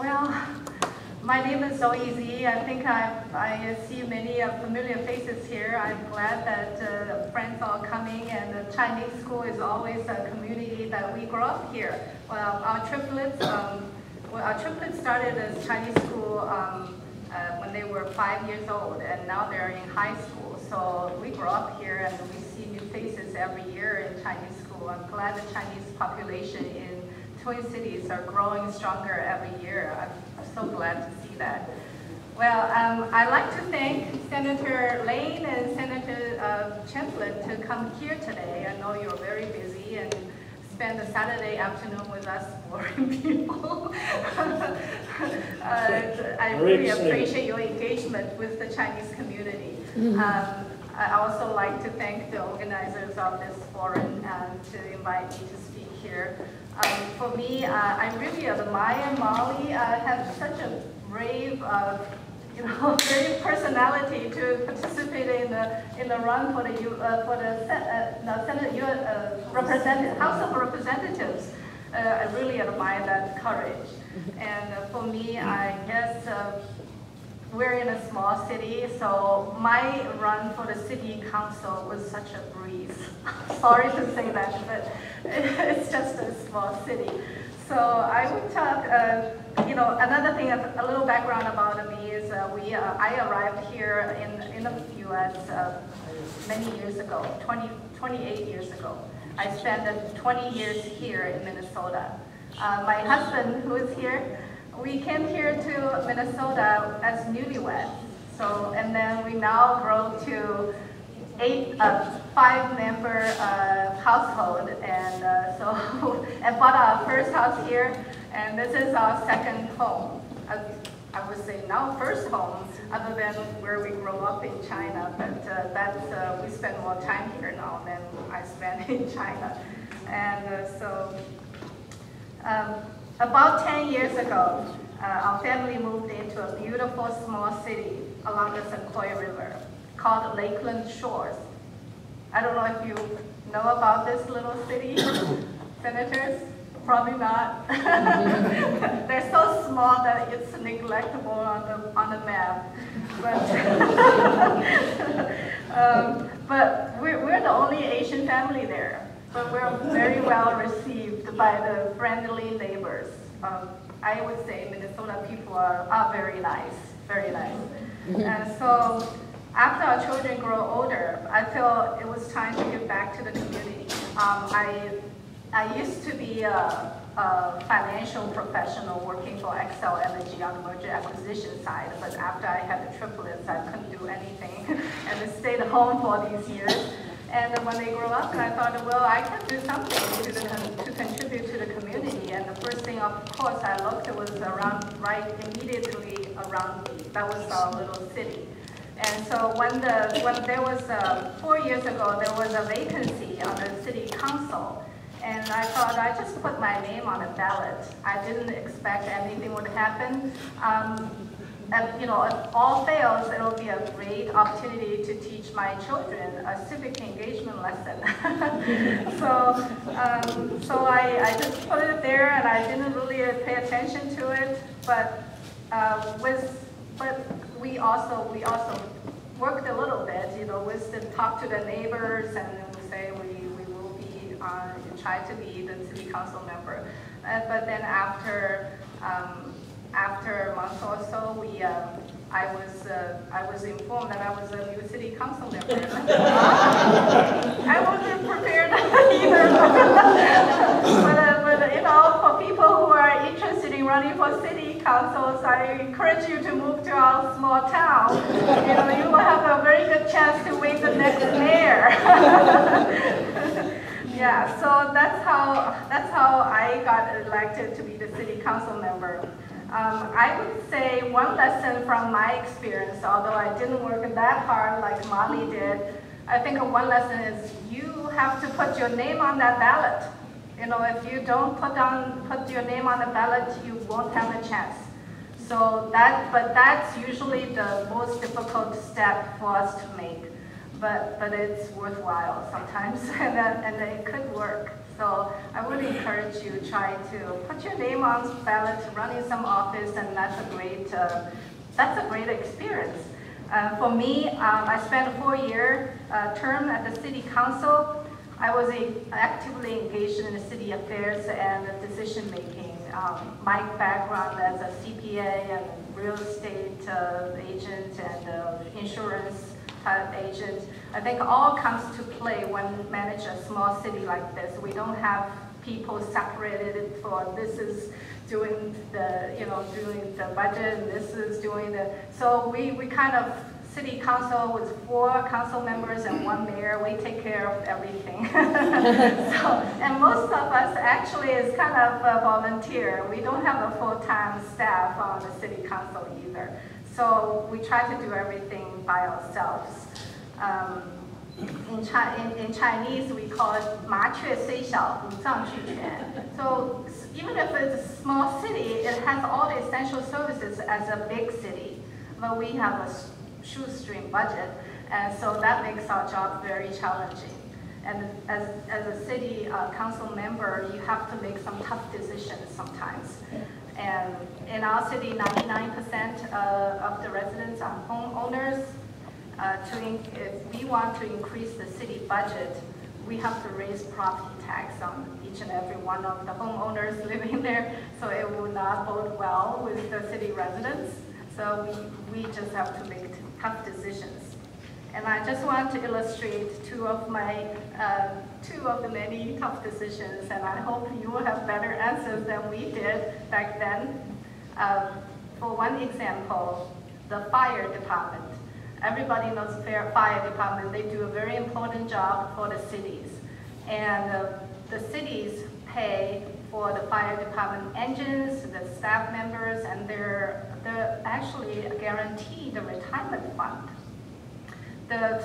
Well, my name is So Easy. I think I see many familiar faces here. I'm glad that friends are coming, and the Chinese school is always a community that we grow up here. Well, our triplets started as Chinese school when they were 5 years old, and now they're in high school. So we grow up here, and we see new faces every year in Chinese school. I'm glad the Chinese population in Twin Cities are growing stronger every year. I'm so glad to see that. Well, I'd like to thank Senator Lane and Senator Champlin to come here today. I know you're very busy and spend a Saturday afternoon with us boring people. I really appreciate your engagement with the Chinese community. I also like to thank the organizers of this forum to invite me to speak here. For me, I really admire Molly. Have such a brave, brave personality to participate in the run for the Senate House of Representatives. I really admire that courage. And for me, I guess we're in a small city, so my run for the city council was such a breeze. Sorry to say that, but it's just a small city. So I would talk, another thing, a little background about me is I arrived here in the U.S. Many years ago, 28 years ago. I spent 20 years here in Minnesota. My husband, who is here, we came here to Minnesota as newlyweds. So, and then we now grow to five-member household, and and bought our first house here, and this is our second home. I would say now first home, other than where we grew up in China, but we spend more time here now than I spent in China, and about 10 years ago, our family moved into a beautiful small city along the Sequoia River called Lakeland Shores. I don't know if you know about this little city, senators? Probably not. They're so small that it's neglectable on the map. But we're the only Asian family there. But we're very well received by the friendly neighbors. I would say Minnesota people are very nice, very nice. And so after our children grow older, I feel it was time to give back to the community. I used to be a financial professional working for Excel Energy on the merger acquisition side, but after I had the triplets, I couldn't do anything and I stayed home for these years. And when they grow up, I thought, well, I can do something to contribute to the community. And the first thing, of course, I looked was immediately around me. That was our little city. And so when there was 4 years ago, there was a vacancy on the city council. And I thought I'd just put my name on a ballot. I didn't expect anything would happen. If all fails, it'll be a great opportunity to teach my children a civic engagement lesson. So I just put it there, and I didn't really pay attention to it. But we also worked a little bit, with the talk to the neighbors, and we say we will be try to be the city council member. But then after a month or so, I was informed that I was a new city council member. I wasn't prepared either. but for people who are interested in running for city councils, I encourage you to move to our small town. You will have a very good chance to win the next mayor. Yeah, so that's how I got elected to be the city council member. I would say one lesson from my experience, although I didn't work that hard like Molly did, I think one lesson is you have to put your name on that ballot. If you don't put your name on the ballot, you won't have a chance. But that's usually the most difficult step for us to make. But it's worthwhile sometimes, and it could work. So I would encourage you try to put your name on ballot, run in some office, and that's a great experience. For me, I spent a 4-year term at the city council. I was actively engaged in the city affairs and decision making. My background as a CPA and real estate agent and insurance type agent, I think all comes to play when you manage a small city like this. We don't have people separated for this is doing the doing the budget and this is doing the. So we kind of city council with 4 council members and 1 mayor. We take care of everything. And most of us actually is kind of a volunteer. We don't have a full-time staff on the city council either. So we try to do everything by ourselves. In Chinese, we call it 麻雀虽小，五脏俱全. So even if it's a small city, it has all the essential services as a big city. But we have a shoestring budget, and so that makes our job very challenging. And as a city council member, you have to make some tough decisions sometimes. And in our city, 99% of the residents are homeowners. If we want to increase the city budget, we have to raise property tax on each and every one of the homeowners living there, so it will not bode well with the city residents. So we just have to make tough decisions. And I just want to illustrate two of the many tough decisions, and I hope you will have better answers than we did back then. For one example, the fire department. Everybody knows the fire department. They do a very important job for the cities. And the cities pay for the fire department engines, the staff members, and they're actually guaranteed the retirement fund. The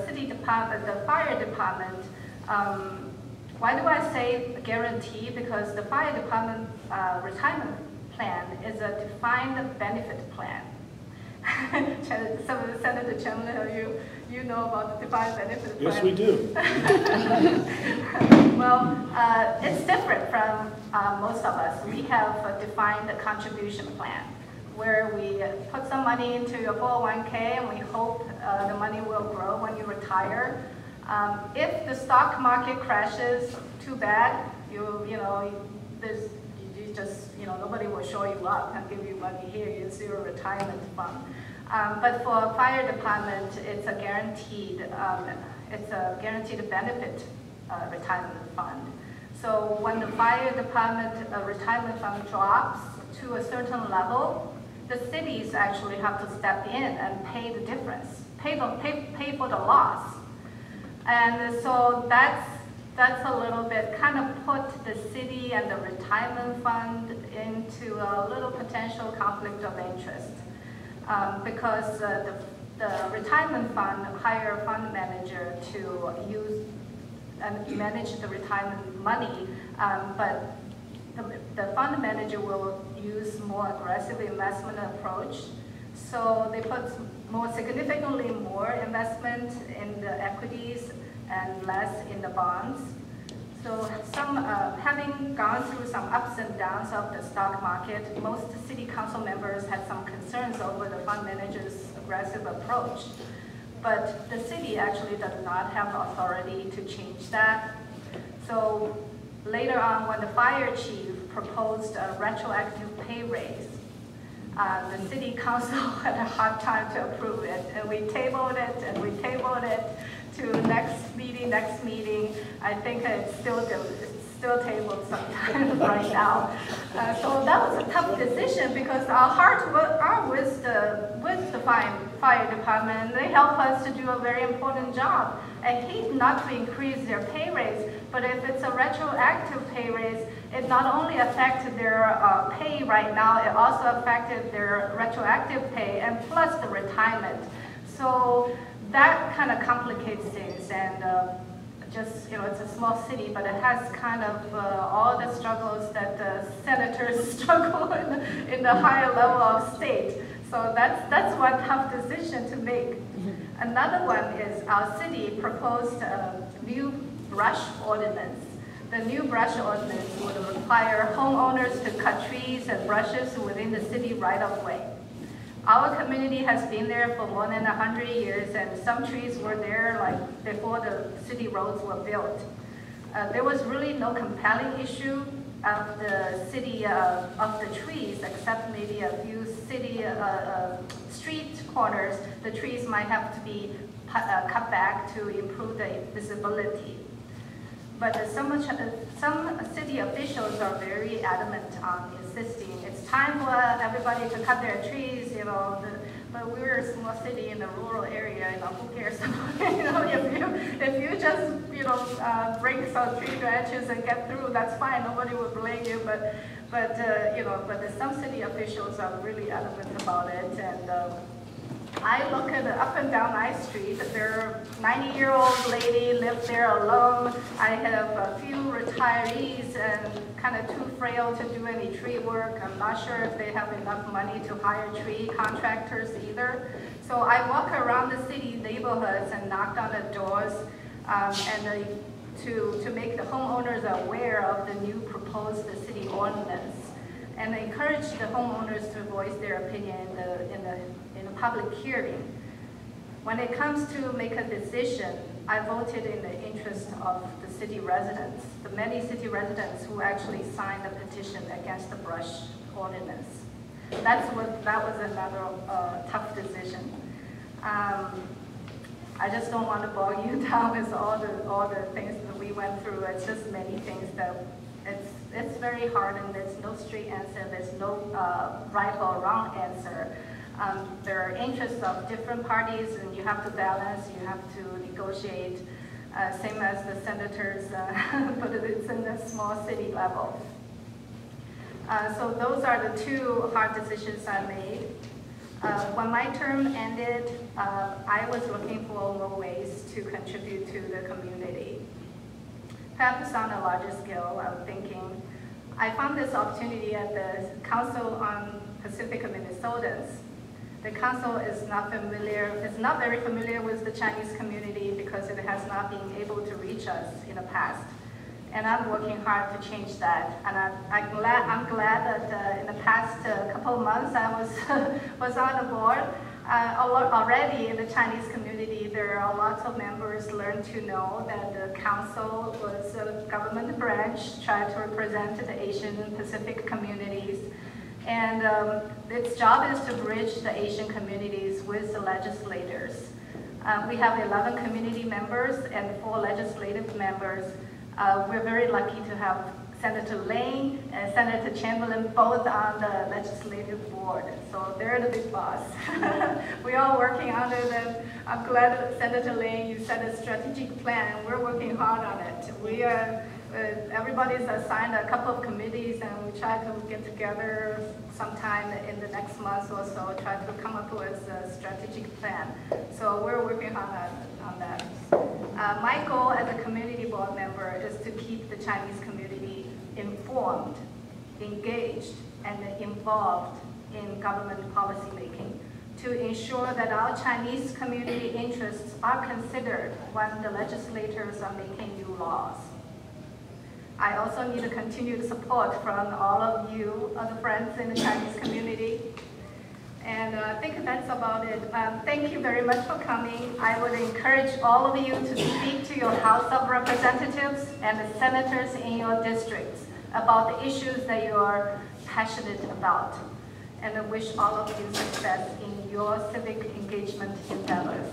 city department, the fire department, why do I say guarantee? Because the fire department retirement plan is a defined benefit plan. Senator Chandler, you know about the defined benefit plan? Yes, we do. Well, it's different from most of us. We have a defined contribution plan where we put some money into your 401k and we hope the money will grow when you retire. If the stock market crashes, too bad. Nobody will show you up and give you money here. It's your retirement fund. But for a fire department, it's a guaranteed benefit retirement fund. So when the fire department retirement fund drops to a certain level, the cities actually have to step in and pay the difference, pay for the loss. And so that's a little bit kind of put the city and the retirement fund into a little potential conflict of interest. Because the retirement fund hire a fund manager to use and manage the retirement money, but the fund manager will use more aggressive investment approach. So they put significantly more investment in the equities and less in the bonds. So having gone through some ups and downs of the stock market, most city council members had some concerns over the fund manager's aggressive approach. But the city actually does not have authority to change that. So later on, when the fire chief proposed a retroactive pay raise, the city council had a hard time to approve it, and we tabled it to next meeting. I think it's still tabled sometime right now. So that was a tough decision because our hearts are with the fire department. They help us to do a very important job. I hate not to increase their pay raise, but if it's a retroactive pay raise, it not only affected their pay right now, it also affected their retroactive pay and plus the retirement. So that kind of complicates things, and it's a small city, but it has kind of all the struggles that the senators struggle in the higher level of state. So that's one tough decision to make. Another one is our city proposed a new brush ordinance. The new brush ordinance would require homeowners to cut trees and brushes within the city right-of-way. Our community has been there for more than 100 years, and some trees were there like before the city roads were built. There was really no compelling issue of the city of the trees, except maybe a few city street corners. The trees might have to be cut back to improve the visibility. But some city officials are very adamant on insisting it's time for everybody to cut their trees, you know. But we're a small city in a rural area, you know, who cares about, you know, if you just, you know, break some tree branches and get through, that's fine, nobody will blame you. But you know, some city officials are really adamant about it. And I look at up and down my street, there 90-year-old lady lives there alone. I have a few retirees and kind of too frail to do any tree work. I'm not sure if they have enough money to hire tree contractors either. So I walk around the city neighborhoods and knock on the doors to make the homeowners aware of the new proposed city ordinance, and encourage the homeowners to voice their opinion in a public hearing. When it comes to make a decision, I voted in the interest of the city residents, the many city residents who actually signed the petition against the brush ordinance. That was another tough decision. I just don't want to bog you down with all the things that we went through. It's just many things that it's very hard, and there's no straight answer. There's no right or wrong answer. There are interests of different parties, and you have to balance, you have to negotiate, same as the senators, but it's in the small city level. So those are the two hard decisions I made. When my term ended, I was looking for more ways to contribute to the community. Perhaps on a larger scale, I'm thinking, I found this opportunity at the Council on Pacific Minnesotans. The council is not very familiar with the Chinese community because it has not been able to reach us in the past. And I'm working hard to change that. And I'm glad that in the past couple of months I was on the board. Already in the Chinese community, there are lots of members learn to know that the council was a government branch trying to represent the Asian and Pacific communities. And its job is to bridge the Asian communities with the legislators. We have 11 community members and 4 legislative members. We're very lucky to have Senator Lane and Senator Chamberlain both on the legislative board. So they're the big boss. We're all working under them. I'm glad that Senator Lane, you set a strategic plan. We're working hard on it. We are, everybody's assigned a couple of committees, and we try to get together sometime in the next month or so, try to come up with a strategic plan. So we're working hard on that. My goal as a community board member is to keep the Chinese community informed, engaged, and involved in government policy making to ensure that our Chinese community interests are considered when the legislators are making new laws. I also need a continued support from all of you, other friends in the Chinese community. And I think that's about it. Thank you very much for coming. I would encourage all of you to speak to your House of Representatives and the senators in your districts about the issues that you are passionate about. And I wish all of you success in your civic engagement endeavors.